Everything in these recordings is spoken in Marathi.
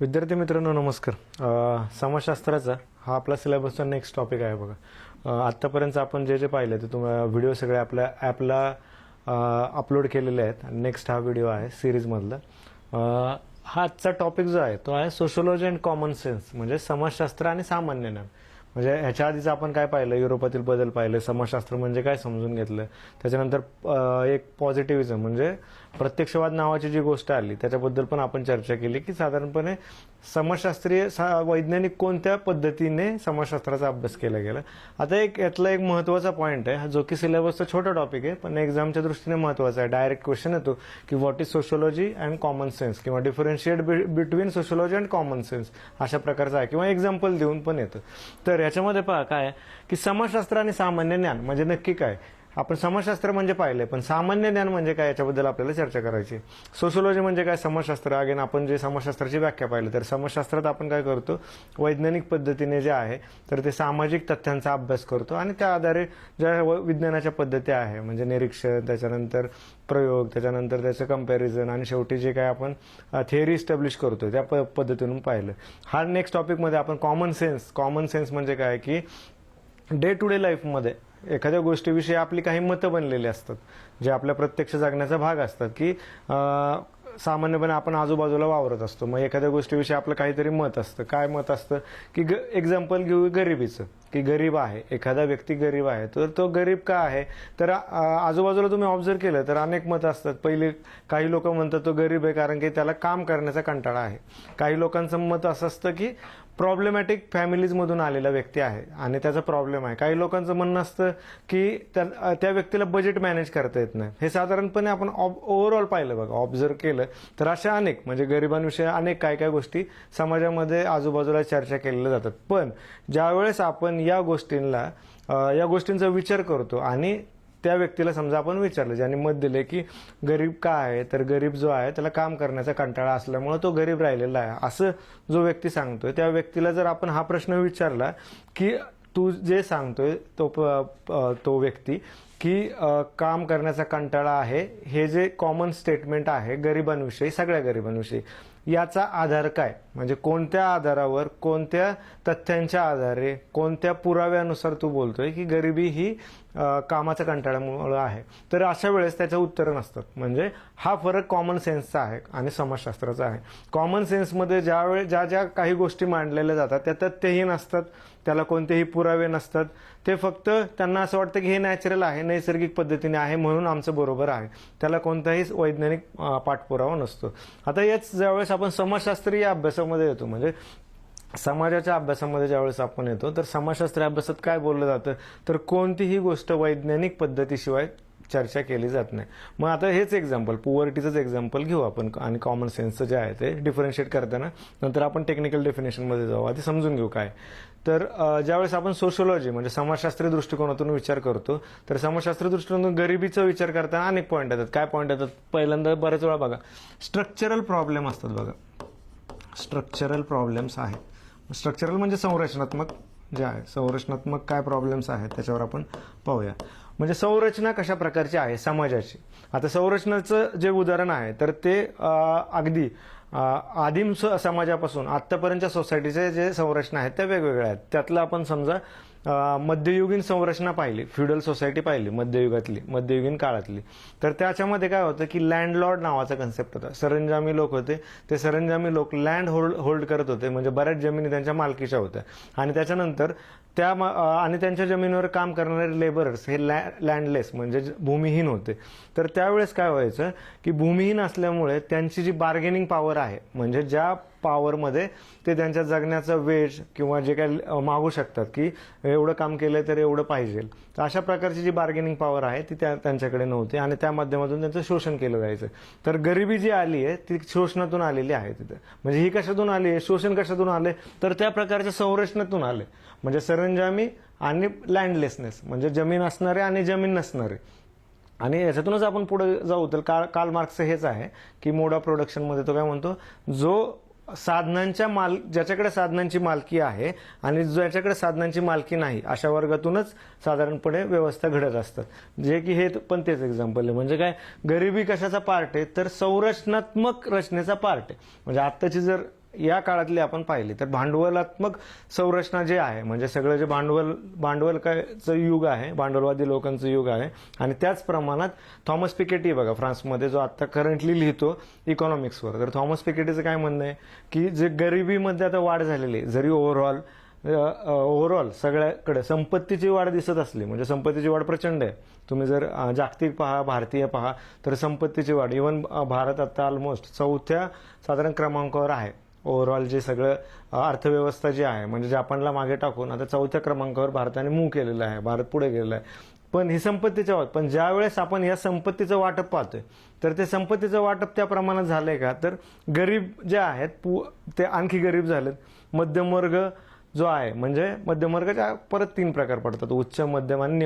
विद्यार्थी मित्रांनो नमस्कार. समाजशास्त्राचा हा आपला सिलेबसचा नेक्स्ट टॉपिक आहे बघा. आत्तापर्यंत आपण जे जे पाहिलं ते तुम्हाला व्हिडिओ सगळे आपल्या ॲपला अपलोड केलेले आहेत. नेक्स्ट हा व्हिडिओ आहे सिरीजमधला. हा आजचा टॉपिक जो आहे तो आहे सोशोलॉजी अँड कॉमन सेन्स, म्हणजे समाजशास्त्र आणि सामान्य ज्ञान. म्हणजे ह्याच्या आधीच आपण काय पाहिलं, युरोपातील बदल पाहिले, समाजशास्त्र म्हणजे काय समजून घेतलं. त्याच्यानंतर एक पॉझिटिव्हिझम म्हणजे प्रत्यक्षवाद नावाची जी गोष्ट आली त्याच्याबद्दल पण आपण चर्चा केली की साधारणपणे समाजशास्त्रीय वैज्ञानिक कोणत्या पद्धतीने समाजशास्त्राचा अभ्यास केला गेला. आता यातला एक महत्त्वाचा पॉईंट आहे जो की सिलेबसचा छोटा टॉपिक आहे पण एक्झामच्या दृष्टीने महत्त्वाचा आहे. डायरेक्ट क्वेश्चन येतो की what is sociology and common sense किंवा differentiate between sociology and common sense अशा प्रकारचा आहे किंवा एक्झाम्पल देऊन पण येतं. तर याच्यामध्ये पहा काय की समाजशास्त्र आणि सामान्य ज्ञान म्हणजे नक्की काय. आपण समाजशास्त्र म्हणजे पाहिलंय पण सामान्य ज्ञान म्हणजे काय याच्याबद्दल आपल्याला चर्चा करायची. सोशोलॉजी म्हणजे काय, समाजशास्त्र. अगेन आपण जे समाजशास्त्राची व्याख्या पाहिलं तर समाजशास्त्रात आपण काय करतो, वैज्ञानिक पद्धतीने जे आहे तर ते सामाजिक तथ्यांचा अभ्यास करतो आणि त्या आधारे ज्या विज्ञानाच्या पद्धती आहे म्हणजे निरीक्षण, त्याच्यानंतर प्रयोग, त्याच्यानंतर त्याचं कंपॅरिझन आणि शेवटी जे काय आपण थिअरी इस्टॅब्लिश करतो त्या पद्धतीतून पाहिलं. हा नेक्स्ट टॉपिकमध्ये आपण कॉमन सेन्स म्हणजे काय की डे टू डे लाईफमध्ये एखाद्या गोष्टीविषयी आपली काही मतं बनलेली असतात जे आपल्या प्रत्यक्ष जगण्याचा भाग असतात की सामान्यपणे आपण आजूबाजूला वावरत असतो. मग एखाद्या गोष्टीविषयी आपलं काहीतरी मत असतं. काय मत असतं की एक्झाम्पल घेऊ गरिबीचं की गरीब आहे, एखादा व्यक्ती गरीब आहे तर तो गरीब का आहे. तर आजूबाजूला तुम्ही ऑब्झर्व केलं तर अनेक मतं असतात. पहिले काही लोक म्हणतात तो गरीब आहे कारण की त्याला काम करण्याचा कंटाळा आहे. काही लोकांचं मत असं असतं की प्रॉब्लेमॅटिक फॅमिलीजमधून आलेला व्यक्ती आहे आणि त्याचा प्रॉब्लेम आहे. काही लोकांचं म्हणणं असतं की त्या व्यक्तीला बजेट मॅनेज करता येत नाही. हे साधारणपणे आपण ओव्हरऑल पाहिलं बघा, ऑब्झर्व केलं तर अशा अनेक म्हणजे गरिबांविषयी अनेक काय काय गोष्टी समाजामध्ये आजूबाजूला चर्चा केलेल्या जातात. पण ज्यावेळेस आपण या गोष्टींचा विचार करतो आणि त्या व्यक्तीला समजा आपण विचारलं ज्याने मत दिले की गरीब का आहे, तर गरीब जो आहे त्याला काम करण्याचा कंटाळा असल्यामुळे तो गरीब राहिलेला आहे असं जो व्यक्ती सांगतोय, त्या व्यक्तीला जर आपण हा प्रश्न विचारला की तू जे सांगतोय तो व्यक्ती की काम करण्याचा कंटाळा आहे, हे जे कॉमन स्टेटमेंट आहे गरिबांविषयी, सगळ्या गरिबांविषयी, याचा आधार काय, म्हणजे कोणत्या आधारावर, कोणत्या तथ्यांच्या आधारे, कोणत्या पुराव्यानुसार तू बोलतोय की गरिबी ही कामाच्या कंटाळ्यामुळे आहे. तर अशा वेळेस त्याचं उत्तर नसतात. म्हणजे हा फरक कॉमन सेन्सचा आहे आणि समाजशास्त्राचा आहे. कॉमन सेन्समध्ये ज्या काही गोष्टी मांडलेल्या जातात त्या तथ्यहीन असतात, त्याला कोणतेही पुरावे नसतात. ते फक्त त्यांना असं वाटतं की हे नॅचरल आहे, नैसर्गिक पद्धतीने आहे म्हणून आमचं बरोबर आहे. त्याला कोणताही वैज्ञानिक पाठपुरावा नसतो. आता याच ज्यावेळेस आपण समाजशास्त्रीय अभ्यासामध्ये येतो म्हणजे समाजाच्या अभ्यासामध्ये ज्यावेळेस आपण येतो तर समाजशास्त्रीय अभ्यासात काय बोललं जातं तर कोणतीही गोष्ट वैज्ञानिक पद्धतीशिवाय चर्चा केली जात नाही. मग आता हेच एक्झाम्पल, पुअर्टीचंच एक्झाम्पल घेऊ आपण आणि कॉमन सेन्सचं जे आहे ते डिफरन्शिएट करताना नंतर आपण टेक्निकल डेफिनेशनमध्ये जाऊ. आधी समजून घेऊ काय. तर ज्यावेळेस आपण सोशोलॉजी म्हणजे समाजशास्त्रीय दृष्टिकोनातून विचार करतो तर समाजशास्त्रीय दृष्टिकोनातून गरिबीचा विचार करताना अनेक पॉईंट येतात. काय पॉईंट येतात, पहिल्यांदा बऱ्याच वेळा बघा स्ट्रक्चरल प्रॉब्लेम असतात. बघा स्ट्रक्चरल प्रॉब्लेम्स आहेत. स्ट्रक्चरल म्हणजे संरचनात्मक जे आहे, संरचनात्मक काय प्रॉब्लेम्स आहेत त्याच्यावर आपण पाहूया. म्हणजे संरचना कशा प्रकारची आहे समाजाची. आता संरचनेचं जे उदाहरण आहे तर ते अगदी आदिम समाजापासून आत्तापर्यंतच्या सोसायटीचे जे संरचना आहेत त्या वेगवेगळ्या आहेत. त्यातलं आपण समजा मध्ययुगीन संरचना पाहिली, फ्युडल सोसायटी पाहिली मध्ययुगीन काळातली, तर त्याच्यामध्ये काय होतं की लँडलॉर्ड नावाचा कन्सेप्ट होता. सरंजामी लोक होते, ते सरंजामी लोक लँड होल्ड करत होते म्हणजे बऱ्याच जमिनी त्यांच्या मालकीच्या होत्या आणि त्याच्यानंतर आणि त्यांच्या जमिनीवर काम करणारे लेबरर्स हे लँडलेस म्हणजे भूमिहीन होते. तर त्यावेळेस काय व्हायचं की भूमिहीन असल्यामुळे त्यांची जी बार्गेनिंग पॉवर आहे म्हणजे ज्या पॉवरमध्ये ते त्यांच्या जगण्याचा वेज किंवा जे काय मागू शकतात की एवढं काम केलं तर एवढं पाहिजे, तर अशा प्रकारची जी बार्गेनिंग पॉवर आहे ती त्यांच्याकडे नव्हती आणि त्या माध्यमातून त्यांचं शोषण केलं जायचं. तर गरिबी जी आली आहे ती शोषणातून आलेली आहे तिथे. म्हणजे ही कशातून आली आहे, शोषण कशातून आले तर त्या प्रकारच्या संरचनेतून आले. म्हणजे सरंजामी आणि लँडलेसनेस म्हणजे जमीन असणारे आणि जमीन नसणारे. आणि याच्यातूनच आपण पुढे जाऊ तर कार्ल मार्क्सचं हेच आहे की मोड ऑफ प्रोडक्शनमध्ये तो काय म्हणतो, जो ज्याच्याकडे साधनांची मालकी आहे आणि ज्याच्याकडे साधनांची मालकी नाही अशा वर्गातूनच साधारणपणे व्यवस्था घडत असतात. जे की हे पण तेच एक्झाम्पल आहे. म्हणजे काय, गरिबी कशाचा पार्ट आहे तर संरचनात्मक रचनेचा पार्ट आहे. म्हणजे आत्ताची जर या काळातली आपण पाहिली तर भांडवलात्मक संरचना जे आहे म्हणजे सगळं जे भांडवलचं युग आहे, भांडवलवादी लोकांचं युग आहे. आणि त्याच प्रमाणात थॉमस पिकेटी बघा फ्रान्समध्ये जो आता करंटली लिहितो इकॉनॉमिक्सवर, तर थॉमस पिकेटीचं काय म्हणणं आहे की जे गरिबीमध्ये आता वाढ झालेली आहे, जरी ओव्हरऑल सगळ्याकडे संपत्तीची वाढ दिसत असली, म्हणजे संपत्तीची वाढ प्रचंड आहे. तुम्ही जर जागतिक पहा, भारतीय पहा, तर संपत्तीची वाढ इव्हन भारत आता ऑलमोस्ट 4थ्या साधारण क्रमांकावर आहे. ओव्हरऑल जे सगळं अर्थव्यवस्था जी आहे म्हणजे जपानला मागे टाकून आता 4थ्या क्रमांकावर भारताने मूव्ह केलेलं आहे, भारत पुढे गेलेला आहे. पण ही संपत्तीच्या वाटप, पण ज्या वेळेस आपण या संपत्तीचं वाटप पाहतोय तर ते संपत्तीचं वाटप त्या प्रमाणात झालंय का, तर गरीब जे आहेत ते आणखी गरीब झालेत. मध्यमवर्ग जो आहे म्हणजे मध्यमवर्गाच्या परत 3 प्रकार पडतात, उच्च, मध्यम आणि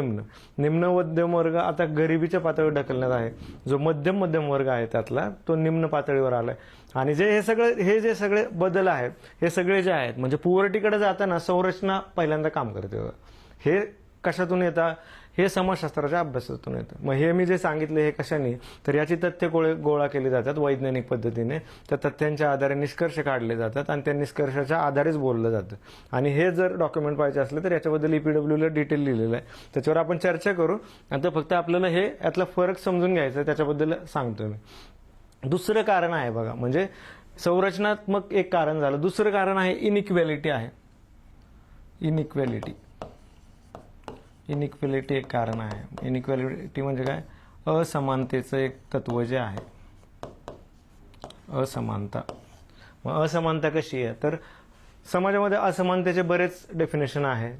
निम्न मध्यम वर्ग आता गरिबीच्या पातळीवर ढकलण्यात आहे. जो मध्यम वर्ग आहे त्यातला तो निम्न पातळीवर आलाय. आणि हे जे सगळे बदल आहेत हे सगळे जे आहेत म्हणजे पुअर्टीकडे जाताना संरचना पहिल्यांदा काम करते. हे कशातून येतात, हे समाजशास्त्राच्या अभ्यासातून येतं. मग हे मी जे सांगितले हे कशाने, तर याची तथ्य गोळा केली जातात वैज्ञानिक पद्धतीने. त्या तथ्यांच्या आधारे निष्कर्ष काढले जातात आणि त्या निष्कर्षाच्या आधारेच बोललं जातं. आणि हे जर डॉक्युमेंट पाहिजे असलं तर याच्याबद्दल EPWला डिटेल लिहिलेलं आहे, त्याच्यावर आपण चर्चा करू. आता फक्त आपल्याला हे यातला फरक समजून घ्यायचा आहे, त्याच्याबद्दल सांगतो मी. दुसरं कारण आहे बघा, म्हणजे संरचनात्मक एक कारण झालं. दुसरं कारण आहे इनइक्वॅलिटी आहे. इनइक्वॅलिटी एक कारण आहे. इनइक्वॅलिटी म्हणजे काय, असमानतेचं एक तत्व जे आहे, असमानता. मग असमानता कशी आहे, तर समाजामध्ये असमानतेचे बरेच डेफिनेशन आहे.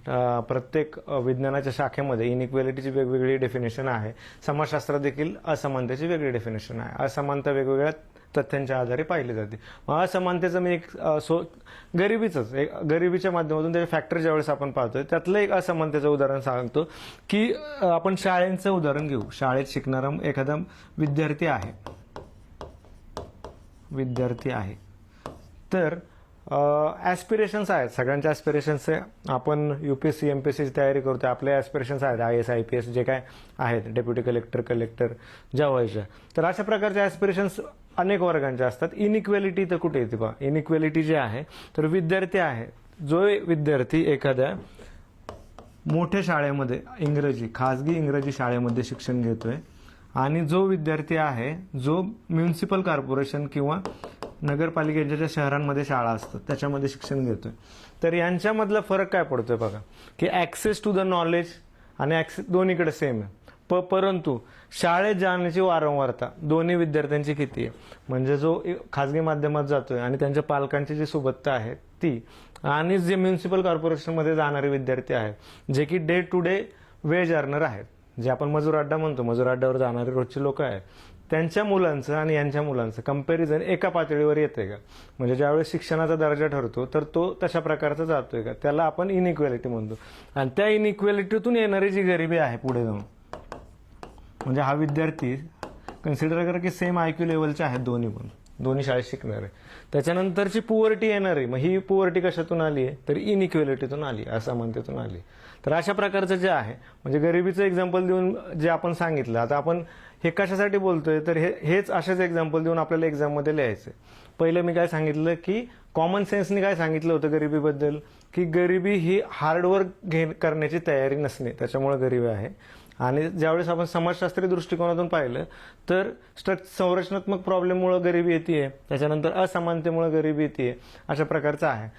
प्रत्येक विज्ञानाच्या शाखेमध्ये इनइक्वॅलिटीची वेगवेगळी डेफिनेशन आहे. समाजशास्त्रात देखील असमानतेची वेगळी डेफिनेशन आहे. असमानता वेगवेगळ्या तथ्यांच्या आधारे पाहिली जाते. असमानतेचं मी एक गरिबीच्या माध्यमातून त्याचे फॅक्टर ज्यावेळेस आपण पाहतोय त्यातलं एक असमानतेचं उदाहरण सांगतो की आपण शाळेचं उदाहरण घेऊ. शाळेत शिकणारा एखादा विद्यार्थी आहे तर ॲस्पिरेशन्स आहेत, सगळ्यांच्या ॲस्पिरेशन्स आहे. आपण UPSC MPSCची तयारी करतोय, आपले ॲस्पिरेशन्स आहेत, IAS IPS जे काय आहेत, डेप्युटी कलेक्टर ज्या व्हायच्या. तर अशा प्रकारच्या ॲस्पिरेशन्स अनेक वर्गांच्या असतात. इनइक्वॅलिटी तर कुठे येते पहा. इनइक्वॅलिटी जे आहे तर विद्यार्थी आहे, जो विद्यार्थी एखाद्या मोठ्या शाळेमध्ये खाजगी इंग्रजी शाळेमध्ये शिक्षण घेतोय आणि जो विद्यार्थी आहे जो म्युनिसिपल कॉर्पोरेशन किंवा नगरपालिकेच्या ज्या शहरांमध्ये शाळा असतात त्याच्यामध्ये शिक्षण घेतोय, तर यांच्यामधला फरक काय पडतोय बघा की ॲक्सेस टू द नॉलेज आणि ॲक्सेस दोन्हीकडे सेम आहे. परंतु शाळेत जाण्याची वारंवारता दोन्ही विद्यार्थ्यांची किती आहे, म्हणजे जो खाजगी माध्यमात जातोय आणि त्यांच्या पालकांची जी सोबतता आहे ती, आणि जे म्युनिसिपल कॉर्पोरेशनमध्ये जाणारे विद्यार्थी आहेत जे की day to day wage earner आहेत, जे आपण मजूर अड्डा म्हणतो, मजूर अड्ड्यावर जाणारे रोजचे लोक आहेत, त्यांच्या मुलांचं आणि यांच्या मुलांचं कंपॅरिझन एका पातळीवर येते का, म्हणजे ज्यावेळेस शिक्षणाचा दर्जा ठरतो तर तो तशा प्रकारचा जातोय का, त्याला आपण इनइक्वॅलिटी म्हणतो. आणि त्या इनइक्वॅलिटीतून येणारी जी गरिबी आहे पुढे जाऊन, म्हणजे हा विद्यार्थी कन्सिडर करा की सेम IQ लेवलचे आहेत दोन्ही शाळेत शिकणारे, त्याच्यानंतरची पुअर्टी येणार आहे. मग ही पुअर्टी कशातून आली आहे, तर इनइक्वॅलिटीतून आली, असमानतेतून आली. तर अशा प्रकारचं जे आहे म्हणजे गरिबीचं एक्झाम्पल देऊन जे आपण सांगितलं, आता आपण हे कशासाठी बोलतोय तर हेच असेच एक्झाम्पल देऊन आपल्याला एक्झाममध्ये लिहायचं. पहिलं मी काय सांगितलं की कॉमन सेन्सनी काय सांगितलं होतं गरिबीबद्दल, की गरिबी ही हार्डवर्क करण्याची तयारी नसणे त्याच्यामुळे गरिबी आहे. आणि ज्यावेळेस आपण समाजशास्त्रीय दृष्टिकोनातून पाहिलं तर संरचनात्मक प्रॉब्लेममुळे गरिबी येते, त्याच्यानंतर असमानतेमुळे गरिबी येते, अशा प्रकारचं आहे.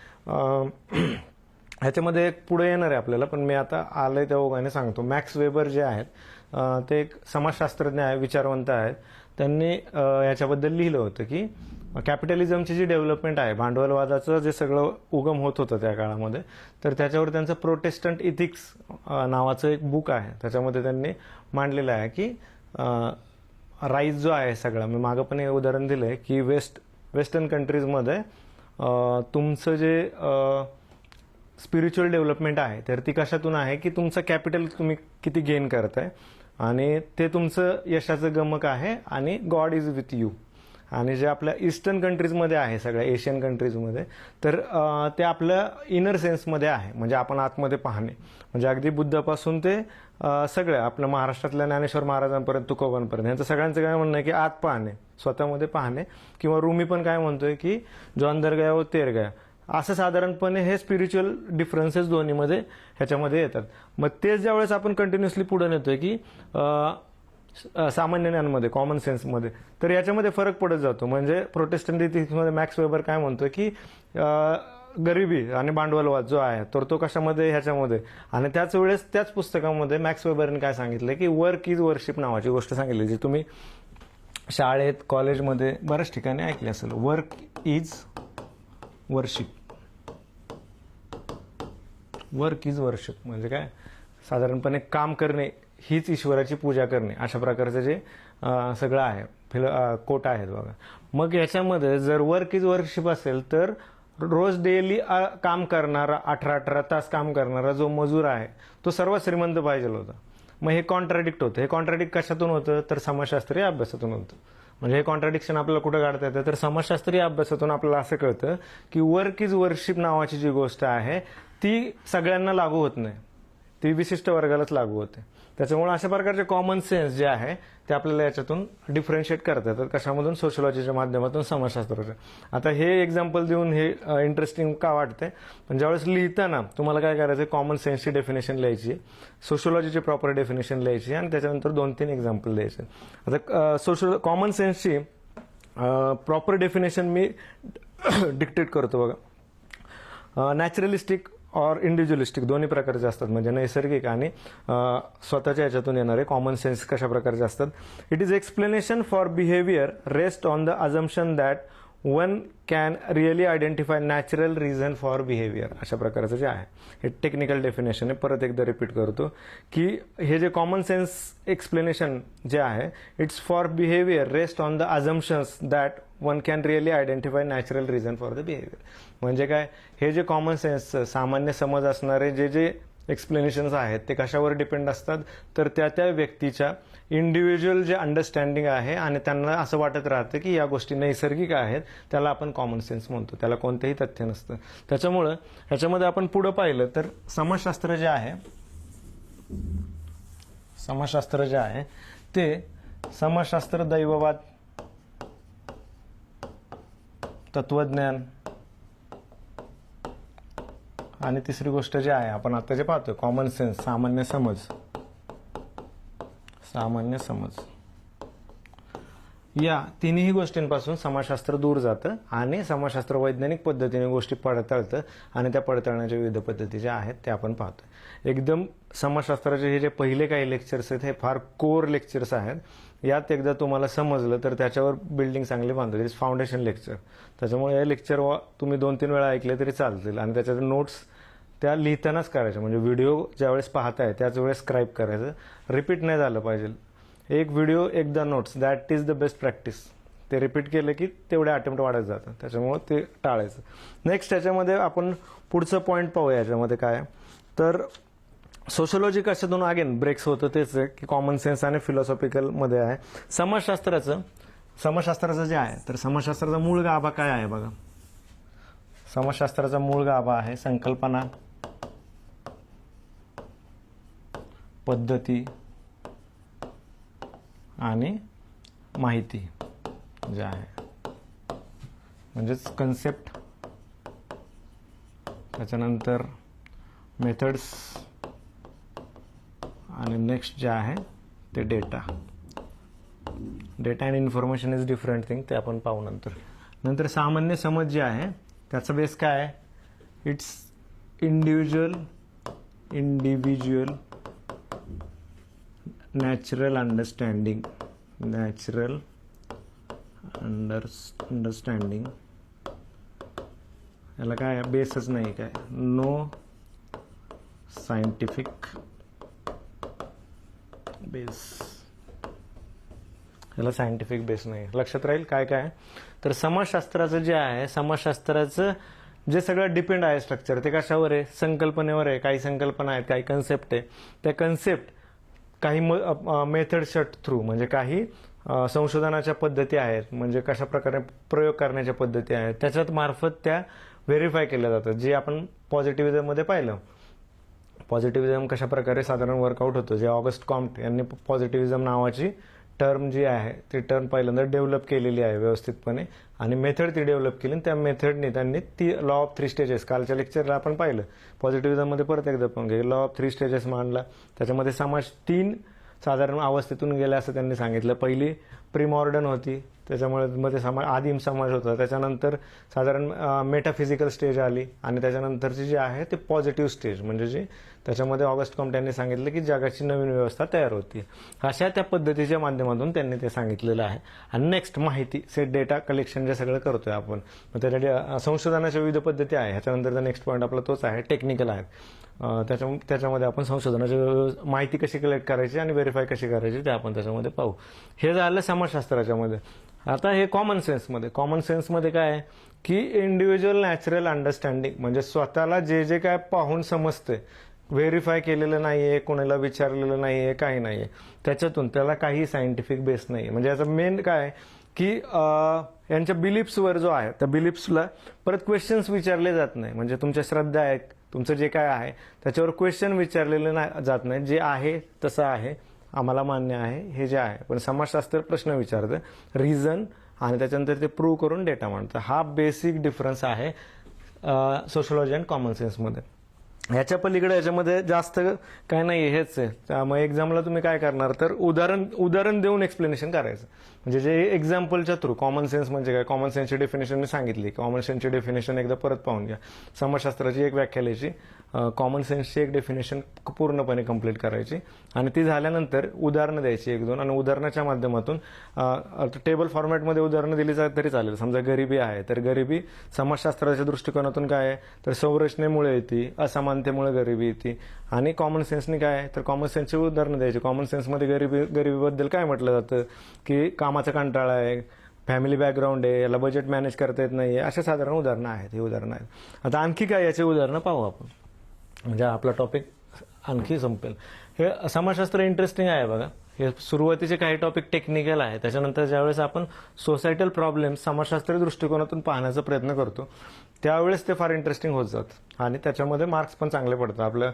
ह्याच्यामध्ये एक पुढे येणार आहे आपल्याला, पण मी आता आलंय त्या ओघाने सांगतो. मॅक्स वेबर जे आहेत ते एक समाजशास्त्रज्ञ आहे, विचारवंत आहेत. त्यांनी याच्याबद्दल लिहिलं होतं की कॅपिटलिझमची जी डेव्हलपमेंट आहे, भांडवलवादाचं जे सगळं उगम होत होतं त्या काळामध्ये, तर त्याच्यावर त्यांचं प्रोटेस्टंट इथिक्स नावाचं एक बुक आहे. त्याच्यामध्ये त्यांनी मांडलेलं आहे की राईज जो आहे सगळा, मी मागं पण हे उदाहरण दिलं आहे की वेस्टर्न कंट्रीजमध्ये तुमचं जे स्पिरिच्युअल डेव्हलपमेंट आहे तर ती कशातून आहे की तुमचं कॅपिटल तुम्ही किती गेन करताय आणि ते तुमचं यशाचं गमक आहे आणि गॉड इज विथ यू. आणि जे आपल्या ईस्टर्न कंट्रीजमध्ये आहे, सगळ्या एशियन कंट्रीजमध्ये, तर ते आपल्या इनर सेन्समध्ये आहे, म्हणजे आपण आतमध्ये पाहणे. म्हणजे अगदी बुद्धापासून ते सगळं आपल्या महाराष्ट्रातल्या ज्ञानेश्वर महाराजांपर्यंत, तुकोबांपर्यंत, यांचं सगळ्यांचं काय म्हणणं आहे की आत पाहणे, स्वतःमध्ये पाहणे. किंवा रूमी पण काय म्हणतोय की जो अंदर गया वो तेर गया, असं साधारणपणे हे स्पिरिच्युअल डिफरन्सेस दोन्हीमध्ये ह्याच्यामध्ये येतात. मग तेच ज्यावेळेस आपण कंटिन्युअसली पुढे नेतोय की सामान्य ज्ञानमध्ये, कॉमन सेन्समध्ये, तर याच्यामध्ये फरक पडत जातो. म्हणजे प्रोटेस्टंट इथिक्समध्ये मॅक्स वेबर काय म्हणतोय की गरिबी आणि भांडवलवाद जो आहे तर तो कशामध्ये, ह्याच्यामध्ये. आणि त्याच वेळेस त्याच पुस्तकामध्ये मॅक्स वेबरने काय सांगितलं की वर्क इज वर्शिप नावाची गोष्ट सांगितली, जी तुम्ही शाळेत, कॉलेजमध्ये बऱ्याच ठिकाणी ऐकली असेल. Work is worship. Work is worship म्हणजे काय, साधारणपणे काम करणे हीच ईश्वराची पूजा करणे, अशा प्रकारचं जे सगळं आहे, कोट आहेत बघा. मग याच्यामध्ये जर वर्क इज वर्शिप असेल तर रोज डेली काम करणारा, 18-18 तास काम करणारा जो मजूर आहे तो सर्वात श्रीमंत पाहिजे होता. मग हे कॉन्ट्राडिक्ट होतं. हे कॉन्ट्राडिक्ट कशातून होतं तर समाजशास्त्रीय अभ्यासातून होतं. म्हणजे हे कॉन्ट्राडिक्शन आपल्याला कुठं काढता येतं तर समाजशास्त्रीय अभ्यासातून आपल्याला असं कळतं की वर्क इज वर्शिप नावाची जी गोष्ट आहे ती सगळ्यांना लागू होत नाही, ती विशिष्ट वर्गालाच लागू होते. त्याच्यामुळे अशा प्रकारचे कॉमन सेन्स जे आहे ते आपल्याला याच्यातून डिफरन्शिएट करता येतात. कशामधून? सोशिओलॉजीच्या माध्यमातून, समाजशास्त्राच्या. आता हे एक्झाम्पल देऊन हे इंटरेस्टिंग का वाटते, पण ज्यावेळेस लिहिताना तुम्हाला काय करायचं, कॉमन सेन्सची डेफिनेशन लिहायची, सोशिओलॉजीची प्रॉपर डेफिनेशन लिहायची आणि त्याच्यानंतर 2-3 एक्झाम्पल द्यायचे. आता कॉमन सेन्सची प्रॉपर डेफिनेशन मी डिक्टेट करतो बघा. नॅचरलिस्टिक और इंडिव्हिज्युअलिस्टिक दोन्ही प्रकारचे असतात, म्हणजे नैसर्गिक आणि स्वतःच्या याच्यातून येणारे कॉमन सेन्स कशा प्रकारचे असतात. It is explanation for behaviour rest on the assumption that one can really identify natural reason for behaviour, अशा प्रकारचं जे आहे हे टेक्निकल डेफिनेशन आहे. परत एकदा रिपीट करतो की हे जे कॉमन सेन्स एक्सप्लेनेशन जे आहे, it's for behaviour rest on the assumptions that one can really identify natural reason for the behaviour. म्हणजे काय, हे जे कॉमन सेन्स, सामान्य समज असणारे जे एक्सप्लेनेशन्स आहेत ते कशावर डिपेंड असतात तर त्या व्यक्तीच्या इंडिव्हिज्युअल जे अंडरस्टँडिंग आहे आणि त्यांना असं वाटत राहतं की या गोष्टी नैसर्गिक आहेत, त्याला आपण कॉमन सेन्स म्हणतो, त्याला कोणतेही तथ्य नसतं. त्याच्यामुळं ह्याच्यामध्ये आपण पुढं पाहिलं तर समाजशास्त्र जे आहे ते समाजशास्त्र, दैववाद, तत्वज्ञान आणि तिसरी गोष्ट जी आहे आपण आता जे पाहतोय कॉमन सेन्स, सामान्य समज, या तिन्ही गोष्टींपासून समाजशास्त्र दूर जातं आणि समाजशास्त्र वैज्ञानिक पद्धतीने गोष्टी पडताळतं आणि त्या पडताळण्याच्या विविध पद्धती ज्या आहेत त्या आपण पाहतोय. एकदम समाजशास्त्राचे हे जे पहिले काही लेक्चर्स आहेत हे फार कोर लेक्चर्स आहेत. यात एकदा तुम्हाला समजलं तर त्याच्यावर बिल्डिंग चांगली बांधतो. It is foundation lecture. त्याच्यामुळे हे लेक्चर तुम्ही 2-3 वेळा ऐकले तरी चालतील आणि त्याच्यात नोट्स त्या लिहितानाच करायच्या. म्हणजे व्हिडिओ ज्यावेळेस पाहताय त्याच वेळेस स्क्राईब करायचं, रिपीट नाही झालं पाहिजे. एक व्हिडिओ एकदा notes, that is the best practice. ते रिपीट केलं की तेवढे अटेम्प्ट वाढत जातं, त्याच्यामुळे ते टाळायचं. नेक्स्ट याच्यामध्ये आपण पुढचं पॉईंट पाहूया. याच्यामध्ये काय तर सोशिओलॉजी कशातून अगेन ब्रेक्स होतं तेच आहे की कॉमन सेन्स आणि फिलॉसॉफिकल मध्ये आहे. समाजशास्त्राचं जे आहे तर समाजशास्त्राचा मूळ गाभा काय आहे बघा. समाजशास्त्राचा मूळ गाभा आहे संकल्पना, पद्धती आणि माहिती जे आहे, म्हणजेच कन्सेप्ट, त्याच्यानंतर मेथड्स आणि नेक्स्ट जे आहे ते data and information is different thing, ते आपण पाहू नंतर सामान्य समज जे आहे त्याचा बेस काय आहे, इट्स इंडिव्हिज्युअल नॅचरल अंडरस्टँडिंग याला काय बेसच नाही, काय नो सायंटिफिक बेस, याला सायंटिफिक बेस नाही. लक्षात राहील काय काय तर समाजशास्त्राचं जे आहे, समाजशास्त्राचं जे सगळं डिपेंड आहे स्ट्रक्चर ते कशावर आहे, संकल्पनेवर आहे. काही संकल्पना आहेत, काही कन्सेप्ट आहे. त्या कन्सेप्ट काही मेथडच्या थ्रू म्हणजे काही संशोधनाच्या पद्धती आहेत, म्हणजे कशा प्रकारे प्रयोग करण्याच्या पद्धती आहेत, त्याच्यात मार्फत त्या व्हेरीफाय केल्या जातात. जे आपण पॉझिटिव्हिझममध्ये पाहिलं, पॉझिटिव्हिझम कशा प्रकारे साधारण वर्कआउट होतं, जे ऑगस्ट कॉम्ट यांनी पॉझिटिव्हिझम नावाची टर्म जी आहे ती टर्म पहिल्यांदा डेव्हलप केलेली आहे व्यवस्थितपणे, आणि मेथड ती डेव्हलप केली. त्या मेथडने त्यांनी ती लॉ ऑफ 3 स्टेजेस, कालच्या लेक्चरला आपण पाहिलं पॉझिटिव्हिझममध्ये, परत एकदा पण घे, लॉ ऑफ 3 स्टेजेस मांडला. त्याच्यामध्ये समाज 3 साधारण अवस्थेतून गेला असं त्यांनी सांगितलं. पहिली प्रीमॉडर्न होती, त्याच्यामुळे मध्ये समाज आदिम समाज होता. त्याच्यानंतर साधारण मेटाफिजिकल स्टेज आली, आणि त्याच्यानंतरची जी आहे ते पॉझिटिव्ह स्टेज, म्हणजे जी त्याच्यामध्ये ऑगस्ट कॉम्ट यांनी सांगितलं की जगाची नवीन व्यवस्था तयार होती. अशा त्या पद्धतीच्या माध्यमातून त्यांनी ते सांगितलेलं आहे. आणि नेक्स्ट माहिती सेट डेटा कलेक्शन जे सगळं करतोय आपण, मग त्याच्या संशोधनाच्या विविध पद्धती आहे. ह्याच्यानंतरचा नेक्स्ट पॉईंट आपला तोच आहे, टेक्निकल आहे. त्याच्यामध्ये आपण संशोधनाची माहिती कशी कलेक्ट करायची आणि व्हेरीफाय कशी करायची ते आपण त्याच्यामध्ये पाहू. हे झालं समाजशास्त्राच्या मध्ये. आता हे कॉमन सेन्समध्ये काय आहे की इंडिव्हिज्युअल नॅचरल अंडरस्टँडिंग, म्हणजे स्वतःला जे जे काय पाहून समजते, व्हेरीफाय केलेलं नाहीये, कोणाला विचारलेलं नाहीये, काही नाहीये, त्याच्यातून त्याला काही सायंटिफिक बेस नाहीये. म्हणजे याचं मेन काय की यांच्या बिलिफ्सवर जो आहे त्या बिलिफ्सला परत क्वेश्चन्स विचारले जात नाही. म्हणजे तुमच्या श्रद्धा आहे, तुमचं जे काय आहे त्याच्यावर क्वेश्चन विचारलेले जात नाही. जे आहे तसं आहे, आम्हाला मान्य आहे हे जे आहे. पण समाजशास्त्र प्रश्न विचारतं, रिझन, आणि त्याच्यानंतर ते प्रूव्ह करून डेटा मांडतं. हा बेसिक डिफरन्स आहे सोशलॉजी अँड कॉमन सेन्समध्ये. ह्याच्या पलीकडे याच्यामध्ये जास्त काय नाही, हेच आहे. त्यामुळे एक्झामला तुम्ही काय करणार तर उदाहरण देऊन एक्सप्लेनेशन करायचं. म्हणजे जे एक्झाम्पलच्या थ्रू. कॉमन सेन्स म्हणजे काय, कॉमन सेन्सची डेफिनेशन मी सांगितली. कॉमन सेन्सची डेफिनेशन एकदा परत पाहून घ्या. समाजशास्त्राची एक व्याख्या लिहायची, कॉमन सेन्सची एक डेफिनेशन पूर्णपणे कंप्लीट करायची, आणि ती झाल्यानंतर उदाहरणं द्यायची 1-2, आणि उदाहरणाच्या माध्यमातून टेबल फॉर्मॅटमध्ये उदाहरणं दिली तरी चालेल. समजा गरिबी आहे, तर गरिबी समाजशास्त्राच्या दृष्टिकोनातून काय आहे तर संरचनेमुळे येते, असमानतेमुळे गरिबी येते. आणि कॉमन सेन्सनी काय आहे तर कॉमन सेन्सची उदाहरणं द्यायची. कॉमन सेन्समध्ये गरिबीबद्दल काय म्हटलं जातं की कामाचा कंटाळा आहे, फॅमिली बॅकग्राऊंड आहे, याला बजेट मॅनेज करता येत नाही, अशा साधारण उदाहरणं आहेत. ही उदाहरणं आहेत. आता आणखी काय याचे उदाहरणं पाहू आपण, म्हणजे आपला टॉपिक आणखी संपेल. हे समाजशास्त्र इंटरेस्टिंग आहे बघा. हे सुरुवातीचे काही टॉपिक टेक्निकल आहे, त्याच्यानंतर ज्यावेळेस आपण सोसायटल प्रॉब्लेम समाजशास्त्रीय दृष्टिकोनातून पाहण्याचा प्रयत्न करतो त्यावेळेस ते फार इंटरेस्टिंग होत जातं, आणि त्याच्यामध्ये मार्क्स पण चांगले पडतात. आपलं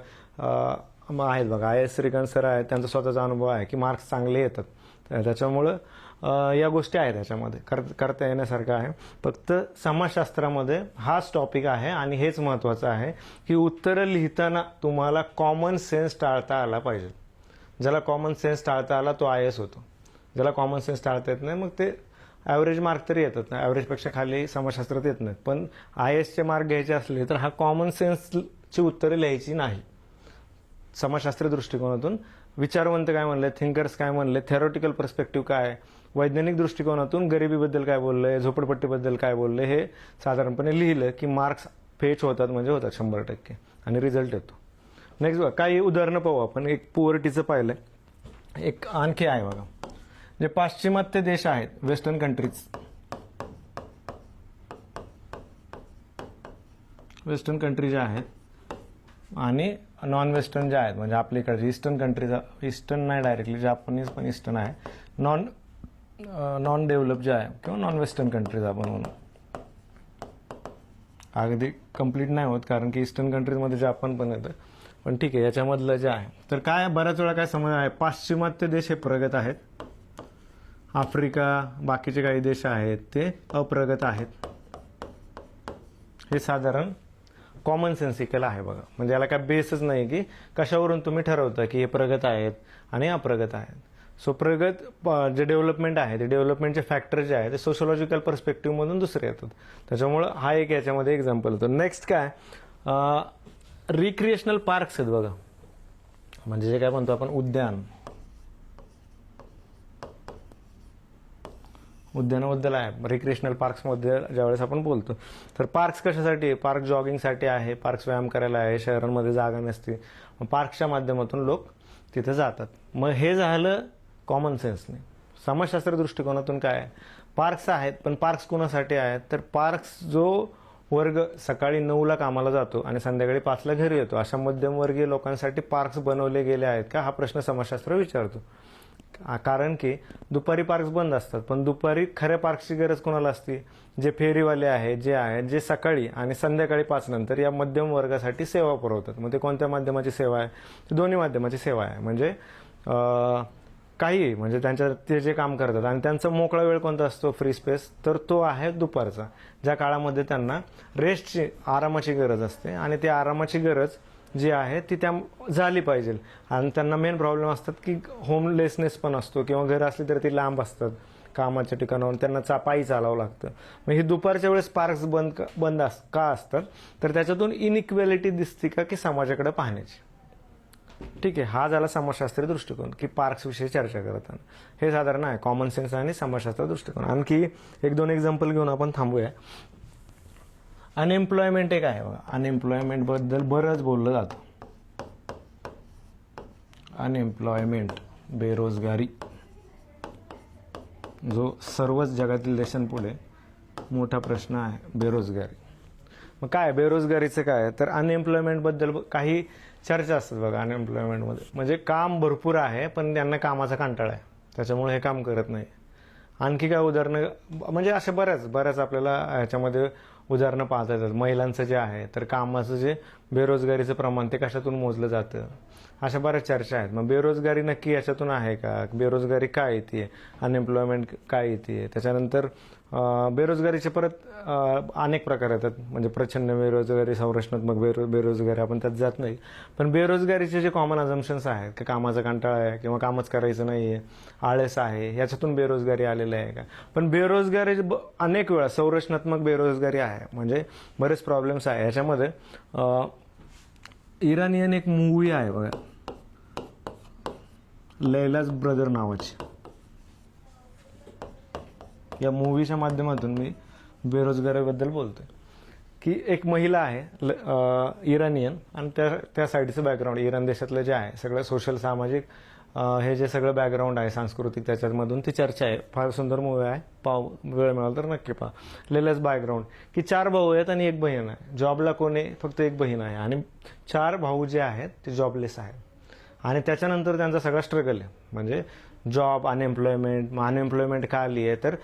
आहेत बघा, IAS श्रीकांत सर आहेत, त्यांचा स्वतःचा अनुभव आहे की मार्क्स चांगले येतात. त्याच्यामुळं या गोष्टी आहेत त्याच्यामध्ये करता येण्यासारखं आहे. फक्त समाजशास्त्रामध्ये हाच टॉपिक आहे, आणि हेच महत्त्वाचं आहे की उत्तरं लिहिताना तुम्हाला कॉमन सेन्स टाळता आला पाहिजे. ज्याला कॉमन सेन्स टाळता आला तो IAS होतो. ज्याला कॉमन सेन्स टाळता येत नाही मग ते ॲव्हरेज मार्क तरी येतात, ॲव्हरेजपेक्षा खाली समाजशास्त्रात येत नाहीत. पण IASचे मार्क घ्यायचे असले तर हा कॉमन सेन्सची उत्तरं लिहायची नाही. समाजशास्त्र दृष्टिकोनातून विचारवंत काय म्हणले, थिंकर्स काय म्हणले, थेरोटिकल पर्स्पेक्टिव्ह काय, वैज्ञानिक दृष्टिकोनातून गरिबीबद्दल काय बोललंय, झोपडपट्टीबद्दल काय बोललंय, हे साधारणपणे लिहिलं की मार्क्स फेच होतात, म्हणजे होतात 100%, आणि रिझल्ट येतो. नेक्स्ट बघा, काही उदाहरणं पाहू आपण. एक पुअर्टीचं पाहिलंय, एक आणखी आहे बघा. जे पाश्चिमात्य देश आहेत, वेस्टर्न कंट्री ज्या आहेत, आणि नॉन वेस्टर्न ज्या आहेत, म्हणजे आपल्याकडे ईस्टर्न कंट्रीज, ईस्टर्न नाही डायरेक्टली, जापनीज पण ईस्टर्न आहे, नॉन डेव्हलप जे आहे किंवा नॉन वेस्टर्न कंट्रीज आपण म्हणू. अगदी कम्प्लीट नाही होत कारण की ईस्टर्न कंट्रीजमध्ये जापान पण येतं, पण ठीक आहे. याच्यामधलं जे आहे तर काय बऱ्याच वेळा काय समज आहे, पाश्चिमात्य देश हे प्रगत आहेत, आफ्रिका बाकीचे काही देश आहेत ते अप्रगत आहेत. हे साधारण कॉमन सेन्सिकल आहे बघा. म्हणजे याला काय बेसच नाही की कशावरून तुम्ही ठरवता की हे प्रगत आहेत आणि अप्रगत आहेत. सो प्रगत जे डेव्हलपमेंट आहे ते डेव्हलपमेंटचे फॅक्टर जे आहे ते सोशोलॉजिकल पर्स्पेक्टिव्हमधून दुसरे येतात. त्याच्यामुळं हा एक याच्यामध्ये एक्झाम्पल होतो. नेक्स्ट काय, रिक्रिएशनल पार्क्स आहेत बघा, म्हणजे जे काय म्हणतो आपण उद्यानाबद्दल आहे. रिक्रिएशनल पार्क्समध्ये ज्यावेळेस आपण बोलतो तर पार्क्स कशासाठी, पार्क जॉगिंगसाठी आहे, पार्क्स व्यायाम करायला आहे, शहरांमध्ये जागा नसते, पार्कच्या माध्यमातून लोक तिथे जातात. मग हे झालं कॉमन सेन्सने. समाजशास्त्र दृष्टिकोनातून काय आहे, पार्क्स आहेत, पण पार्क्स कुणासाठी आहेत तर पार्क्स जो वर्ग सकाळी 9ला कामाला जातो आणि संध्याकाळी 5ला घरी येतो, अशा मध्यमवर्गीय लोकांसाठी पार्क्स बनवले गेले आहेत का, हा प्रश्न समाजशास्त्र विचारतो. कारण की दुपारी पार्क्स बंद असतात, पण दुपारी खऱ्या पार्क्सची गरज कोणाला असते? जे फेरीवाले आहेत, जे सकाळी आणि संध्याकाळी 5 नंतर या मध्यम वर्गासाठी सेवा पुरवतात. मग ते कोणत्या माध्यमाची सेवा आहे? दोन्ही माध्यमाची सेवा आहे. म्हणजे काही म्हणजे ते जे काम करतात आणि त्यांचा मोकळा वेळ कोणता असतो, फ्री स्पेस, तर तो आहे दुपारचा, ज्या काळामध्ये त्यांना रेस्टची, आरामाची गरज असते. आणि ती आरामाची गरज जी आहे ती त्या झाली पाहिजे. आणि त्यांना मेन प्रॉब्लेम असतात की होमलेसनेस पण असतो, किंवा घर असली तर ती लांब असतात कामाच्या ठिकाणावरून, त्यांना पायी चालावं लागतं. मग ही दुपारच्या वेळेस पार्क्स बंद का असतात? तर त्याच्यातून इनइक्वॅलिटी दिसते की समाजाकडे पाहण्याची. ठीक आहे, हा झाला समाजशास्त्रीय दृष्टिकोन की पार्क्स विषयी चर्चा करताना. हे साधारण आहे कॉमन सेन्स आणि समाजशास्त्र दृष्टिकोन. आणखी 1-2 एक्झाम्पल घेऊन आपण थांबूया. अनएम्प्लॉयमेंट एक आहे बघा. अनएम्प्लॉयमेंट बद्दल बरंच बोललं जातं. अनएम्प्लॉयमेंट, बेरोजगारी, जो सर्वच जगातील देशांपुढे मोठा प्रश्न आहे, बेरोजगारी. मग काय बेरोजगारीचं काय? तर अनएम्प्लॉयमेंट बद्दल काही चर्चा असतात बघा. अनएम्प्लॉयमेंटमध्ये म्हणजे काम भरपूर आहे पण त्यांना कामाचा कंटाळा आहे, त्याच्यामुळे हे काम करत नाही. आणखी काय उदाहरणं? म्हणजे अशा बऱ्याच आपल्याला ह्याच्यामध्ये उदाहरणं पाहता येतात. महिलांचं जे आहे तर कामाचं जे बेरोजगारीचं प्रमाण ते कशातून मोजलं जातं, अशा बऱ्याच चर्चा आहेत. मग बेरोजगारी नक्की याच्यातून आहे का? बेरोजगारी काय येते? अनएम्प्लॉयमेंट काय येते? त्याच्यानंतर बेरोजगारीचे परत अनेक प्रकार येतात. म्हणजे प्रच्छन्न बेरोजगारी, संरचनात्मक बेरोजगारी, आपण त्यात जात नाही. पण बेरोजगारीचे जे कॉमन अझम्पशन्स आहेत की कामाचा कंटाळा आहे किंवा कामच करायचं नाही आहे, आळस आहे, याच्यातून बेरोजगारी आलेली आहे का? पण बेरोजगारी अनेक वेळा संरचनात्मक बेरोजगारी आहे, म्हणजे बरेच प्रॉब्लेम्स आहे याच्यामध्ये. इराणियन एक मूवी आहे बघा, लैलाज ब्रदर नावाची. या मूवीच्या माध्यमातून मी बेरोजगारीबद्दल बोलतोय की एक महिला आहे इराणियन, आणि त्या साईडचं बॅकग्राऊंड इराण देशातलं जे आहे सगळं सोशल सामाजिक हे जे सगळं बॅकग्राऊंड आहे सांस्कृतिक, त्याच्यामधून ती चर्चा आहे. फार सुंदर मूवी आहे, वेळ मिळाला तर नक्की पहा. लैलाज बॅकग्राऊंड की 4 भाऊ आहेत आणि 1 बहीण आहे. जॉबला कोणी फक्त 1 बहीण आहे आणि 4 भाऊ जे आहेत ते जॉबलेस आहेत. आणि त्याच्यानंतर त्यांचा सगळा स्ट्रगल आहे, म्हणजे जॉब, अनएम्प्लॉयमेंट का आली आहे? तर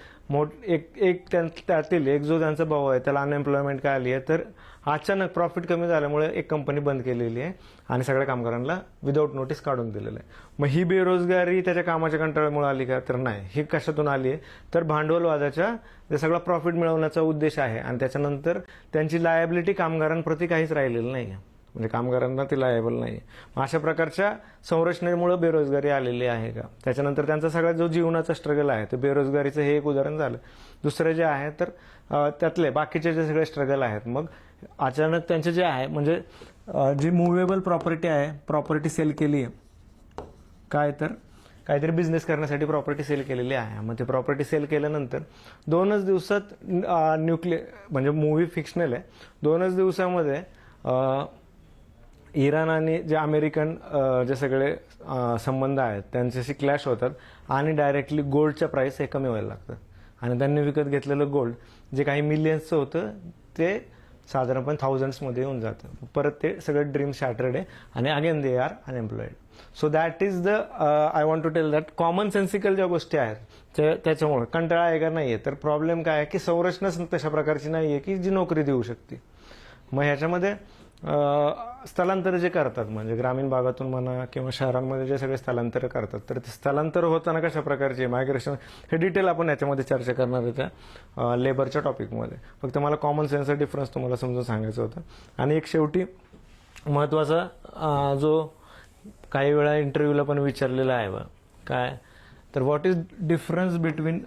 त्यातील एक जो त्यांचा भाऊ आहे त्याला अनएम्प्लॉयमेंट का आली आहे? तर अचानक प्रॉफिट कमी झाल्यामुळे एक कंपनी बंद केलेली आहे आणि सगळ्या कामगारांना विदाऊट नोटीस काढून दिलेलं आहे. मग ही बेरोजगारी त्याच्या कामाच्या कंटाळ्यामुळे आली का? तर नाही. ही कशातून आली आहे? तर भांडवलवादाच्या जे सगळा प्रॉफिट मिळवण्याचा उद्देश आहे आणि त्याच्यानंतर त्यांची लायबिलिटी कामगारांप्रती काहीच राहिलेलं नाही आहे, म्हणजे कामगारांना ती लायबल नाही. अशा प्रकारच्या संरचनेमुळे बेरोजगारी आलेली आहे का? त्याच्यानंतर त्यांचा सगळा जो जीवनाचा स्ट्रगल आहे ते बेरोजगारीचं हे एक उदाहरण झालं. दुसरं जे आहे तर त्यातले बाकीचे जे सगळे स्ट्रगल आहेत, मग अचानक त्यांचे जे आहे म्हणजे जी मुव्हेबल प्रॉपर्टी आहे, प्रॉपर्टी सेल केली आहे. काय? तर काहीतरी बिझनेस करण्यासाठी प्रॉपर्टी सेल केलेली आहे. मग ते प्रॉपर्टी सेल केल्यानंतर 2च दिवसात म्हणजे मूव्ही फिक्शनल आहे, 2च दिवसामध्ये इराण आणि जे अमेरिकन जे सगळे संबंध आहेत त्यांच्याशी क्लॅश होतात आणि डायरेक्टली गोल्डच्या प्राइस हे कमी व्हायला लागतं. आणि त्यांनी विकत घेतलेलं गोल्ड जे काही मिलियन्सचं होतं ते साधारणपणे थाउजंड्समध्ये येऊन जातं. परत ते सगळं ड्रीम शॅटर्ड आहे आणि again they are unemployed. So that is the I want to tell that common sensical ज्या गोष्टी आहेत त्याच्यामुळे कंटाळा आहे का? नाही आहे. तर प्रॉब्लेम काय आहे की संरचनाच तशा प्रकारची नाही आहे की जी नोकरी देऊ शकते. मग ह्याच्यामध्ये स्थलांतर जे करतात, म्हणजे ग्रामीण भागातून म्हणा किंवा शहरांमध्ये जे सगळे स्थलांतर करतात, तर ते स्थलांतर होताना कशा प्रकारचे मायग्रेशन, हे डिटेल आपण याच्यामध्ये चर्चा करणार आहे त्या लेबरच्या टॉपिकमध्ये. फक्त मला कॉमन सेन्सचा डिफरन्स तुम्हाला समजून सांगायचं होतं. आणि एक शेवटी महत्त्वाचा जो काही वेळा इंटरव्ह्यूला पण विचारलेला आहे बा, काय? तर what is difference between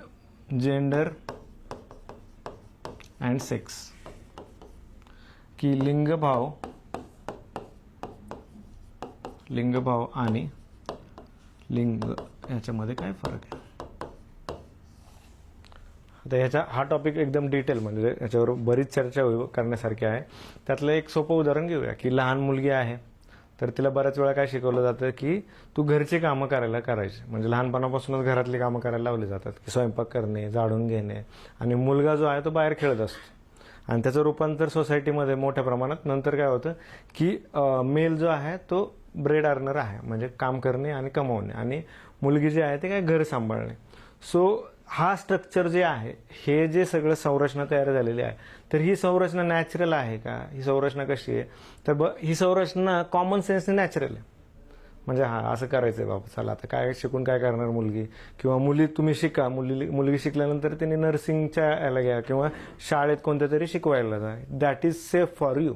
gender and sex, की लिंगभाव आणि लिंग याच्यामध्ये काय फरक आहे? आता हा टॉपिक एकदम डिटेल, म्हणजे याच्यावर बरीच चर्चा करण्यासारखी आहे. त्यातलं एक सोपं उदाहरण घेऊया की लहान मुलगी आहे, तर तिला बऱ्याच वेळा काय शिकवलं जातं की तू घरची कामं करायची, म्हणजे लहानपणापासूनच घरातली कामं करायला लावली जातात की स्वयंपाक करणे, झाडून घेणे. आणि मुलगा जो आहे तो बाहेर खेळत असतो आणि त्याचं रूपांतर सोसायटीमध्ये मोठ्या प्रमाणात नंतर काय होतं की मेल जो आहे तो ब्रेड अर्नर आहे, म्हणजे काम करणे आणि कमवणे, आणि मुलगी जी आहे ते काय घर सांभाळणे. सो हा स्ट्रक्चर जे आहे, हे जे सगळं संरचना तयार झालेली आहे, तर ही संरचना नॅचरल आहे का? ही संरचना कशी आहे? तर ही संरचना कॉमन सेन्सने नॅचरल आहे. म्हणजे असं करायचंय बाबा, चला आता काय शिकून काय करणार मुलगी किंवा मुली, तुम्ही शिका. मुलगी शिकल्यानंतर त्यांनी नर्सिंगच्या याला घ्या किंवा शाळेत कोणत्या तरी शिकवायला जा. That is safe for you,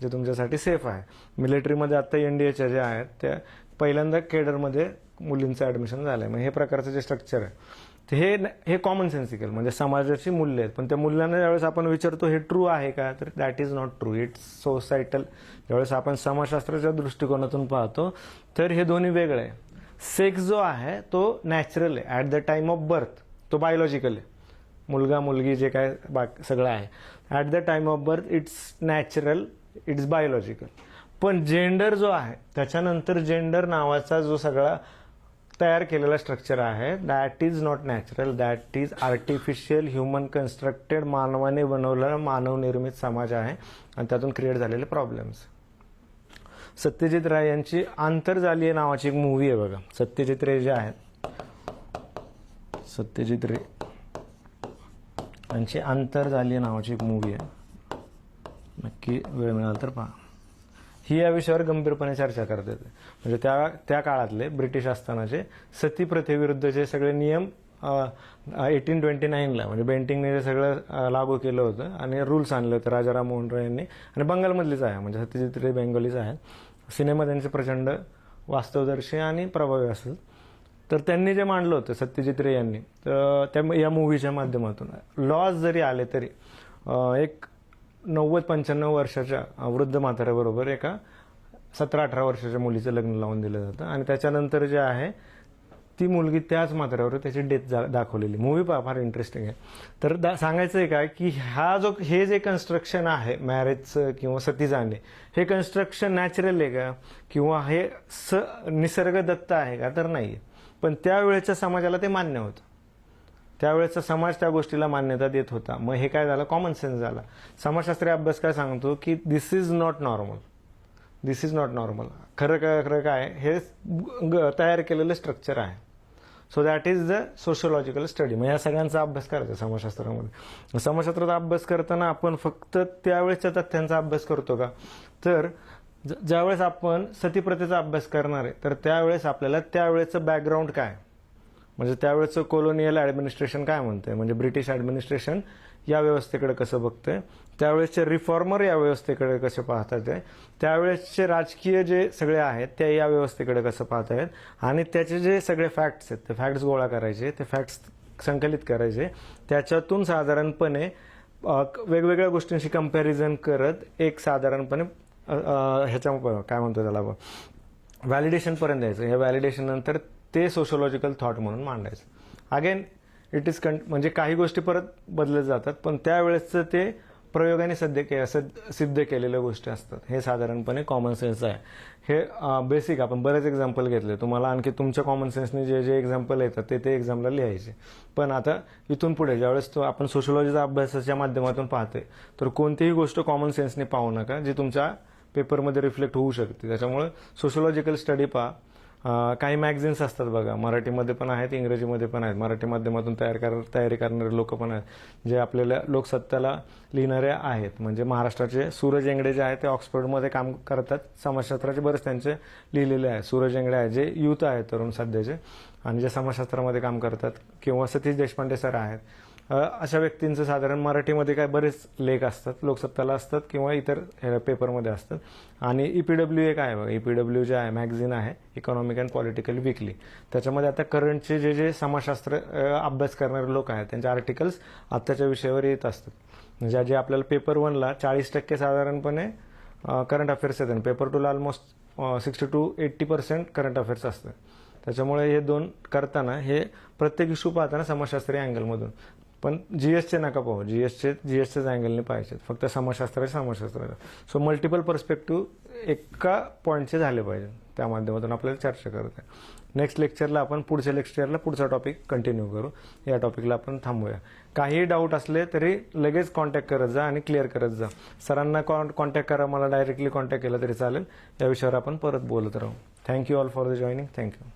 जे तुमच्यासाठी सेफ आहे. मिलिटरीमध्ये आता एनडीएच्या ज्या आहेत त्या पहिल्यांदा केडरमध्ये मुलींचं ऍडमिशन झालंय. मग हे प्रकारचं जे स्ट्रक्चर आहे हे कॉमन सेन्सिकल, म्हणजे समाजाची मूल्य आहेत. पण त्या मूल्यांना ज्यावेळेस आपण विचारतो हे ट्रू आहे का, तर that is not true, it's societal. ज्यावेळेस आपण समाजशास्त्राच्या दृष्टिकोनातून पाहतो तर हे दोन्ही वेगळे आहे. सेक्स जो आहे तो नॅचरल आहे at the time of birth, तो बायोलॉजिकल आहे. मुलगा मुलगी जे काय सगळं आहे at the time of birth it's natural, it's biological. पण जेंडर जो आहे त्याच्यानंतर जेंडर नावाचा जो सगळा तयार केलेला स्ट्रक्चर आहे that is not natural, that is artificial, human constructed, मानवाने बनवलेला मानवनिर्मित समाज आहे आणि त्यातून क्रिएट झालेले प्रॉब्लेम्स. सत्यजित राय यांची आंतरजालीय नावाची एक मूवी आहे बघा. सत्यजित रे जे आहेत, सत्यजित रे यांची आंतरजालीय नावाची एक मूवी आहे, नक्की वेळ मिळाला तर पहा. ही या विषयावर गंभीरपणे चर्चा करते. म्हणजे त्या काळातले ब्रिटिश असतानाचे सती प्रथेविरुद्धचे सगळे नियम 1829ला म्हणजे बेंटिंगने जे सगळं लागू केलं होतं आणि रूल्स आणले होते राजा राममोहन रॉय यांनी. आणि बंगालमधलीच आहे, म्हणजे सत्यजित रे बेंगोलीच आहेत. सिनेमा त्यांचे प्रचंड वास्तवदर्शी आणि प्रभावी असतात. तर त्यांनी जे मांडलं होतं सत्यजित रे यांनी, तर त्या या मूवीच्या माध्यमातून लॉज जरी आले तरी एक 90-95 वर्षाच्या वृद्ध म्हाताऱ्याबरोबर एका 17-18 वर्षाच्या मुलीचं लग्न लावून दिलं जातं आणि त्याच्यानंतर जे आहे ती मुलगी त्याच म्हाताऱ्यावर त्याची डेथ दाखवलेली. मूवी फार इंटरेस्टिंग आहे. तर सांगायचं आहे काय की हे जे कन्स्ट्रक्शन आहे मॅरेजचं किंवा सती जाणे, हे कन्स्ट्रक्शन नॅचरल आहे का किंवा हे निसर्गदत्त आहे का, तर नाही. पण त्यावेळेच्या समाजाला ते मान्य होतं. त्यावेळेचा समाज त्या गोष्टीला मान्यता देत होता. मग हे काय झालं, कॉमन सेन्स झाला. समाजशास्त्रीय अभ्यास काय सांगतो की this is not normal, this is not normal. खरं काय हे तयार केलेलं स्ट्रक्चर आहे. So that is the sociological study. मग या सगळ्यांचा अभ्यास करायचा समाजशास्त्रामध्ये. समाजशास्त्राचा अभ्यास करताना आपण फक्त त्यावेळेच्या तथ्यांचा अभ्यास करतो का, तर ज्यावेळेस आपण सतीप्रथेचा अभ्यास करणार आहे तर त्यावेळेस आपल्याला त्यावेळेचं बॅकग्राऊंड काय, म्हणजे त्यावेळेचं कोलोनियल ऍडमिनिस्ट्रेशन काय म्हणतंय, म्हणजे ब्रिटिश ऍडमिनिस्ट्रेशन या व्यवस्थेकडे कसं बघतंय, त्यावेळेसचे रिफॉर्मर या व्यवस्थेकडे कसे पाहतात आहे, त्यावेळेसचे राजकीय जे सगळे आहेत ते या व्यवस्थेकडे कसं पाहत आहेत, आणि त्याचे जे सगळे फॅक्ट्स आहेत ते फॅक्ट्स गोळा करायचे, ते फॅक्ट्स संकलित करायचे. त्याच्यातून साधारणपणे वेगवेगळ्या गोष्टींशी कंपॅरिझन करत एक साधारणपणे ह्याच्या काय म्हणतो त्याला व्हॅलिडेशनपर्यंत द्यायचं. या व्हॅलिडेशन नंतर ते सोशोलॉजिकल थॉट म्हणून मांडायचं. अगेन इट इज म्हणजे काही गोष्टी परत बदलत जातात, पण त्यावेळेसचं ते प्रयोगाने सिद्ध केलेल्या गोष्टी असतात. हे साधारणपणे कॉमन सेन्स आहे. हे बेसिक आपण बरेच एक्झाम्पल घेतले. तुम्हाला आणखी तुमच्या कॉमन सेन्सने जे जे एक्झाम्पल येतात ते एक्झामला लिहायचे. पण आता इथून पुढे ज्यावेळेस आपण सोशोलॉजीचा अभ्यासाच्या माध्यमातून पाहतोय तर कोणतीही गोष्ट कॉमन सेन्सने पाहू नका जी तुमच्या पेपरमध्ये रिफ्लेक्ट होऊ शकते. त्याच्यामुळे सोशोलॉजिकल स्टडी पहा. काही मॅगझिन्स असतात बघा, मराठीमध्ये पण आहेत, इंग्रजीमध्ये पण आहेत. मराठी माध्यमातून तयारी करणारे लोक पण आहेत जे आपल्याला लोकसत्ताला लिहिणारे आहेत. म्हणजे महाराष्ट्राचे सूरज एंगडे जे आहेत ते ऑक्सफर्डमध्ये काम करतात. समाजशास्त्राचे बरेच त्यांचे लिहिलेले आहे. सूरज एंगडे आहेत जे युथ आहेत तरुण सध्याचे आणि जे समाजशास्त्रामध्ये काम करतात, किंवा सतीश देशपांडे सर आहेत. अशा व्यक्तींचं साधारण मराठीमध्ये काय बरेच लेख असतात, लोकसत्ताला असतात किंवा इतर पेपरमध्ये असतात. आणि ईपीडब्ल्यू एक आहे बघा, ईपीडब्ल्यू जे आहे मॅगझिन आहे, इकॉनॉमिक अँड पॉलिटिकल वीकली. त्याच्यामध्ये आता करंटचे जे समाजशास्त्र अभ्यास करणारे लोक आहेत त्यांचे आर्टिकल्स आत्ताच्या विषयावर येत असतात. म्हणजे जे आपल्याला पेपर 1ला 40% साधारणपणे करंट अफेअर्स येतात, पेपर 2ला ऑलमोस्ट 60 to 80% करंट अफेअर्स असतात. त्याच्यामुळे हे दोन करताना हे प्रत्येक इश्यू पाहताना समाजशास्त्रीय अँगलमधून. पण जीएसचे नका पाहू, जीएसच्याच अँगलने पाहिजेत, फक्त समाजशास्त्राचे. सो मल्टिपल पर्स्पेक्टिव्ह एका पॉईंटचे झाले पाहिजे, त्या माध्यमातून आपल्याला चर्चा करत आहे. नेक्स्ट लेक्चरला आपण पुढच्या लेक्चरला पुढचा टॉपिक कंटिन्यू करू. या टॉपिकला आपण थांबूया. काही डाऊट असले तरी लगेच कॉन्टॅक्ट करत जा आणि क्लिअर करत जा. सरांना कॉन्टॅक्ट करा, मला डायरेक्टली कॉन्टॅक्ट केला तरी चालेल. या विषयावर आपण परत बोलत राहू. Thank you all for the joining. Thank you.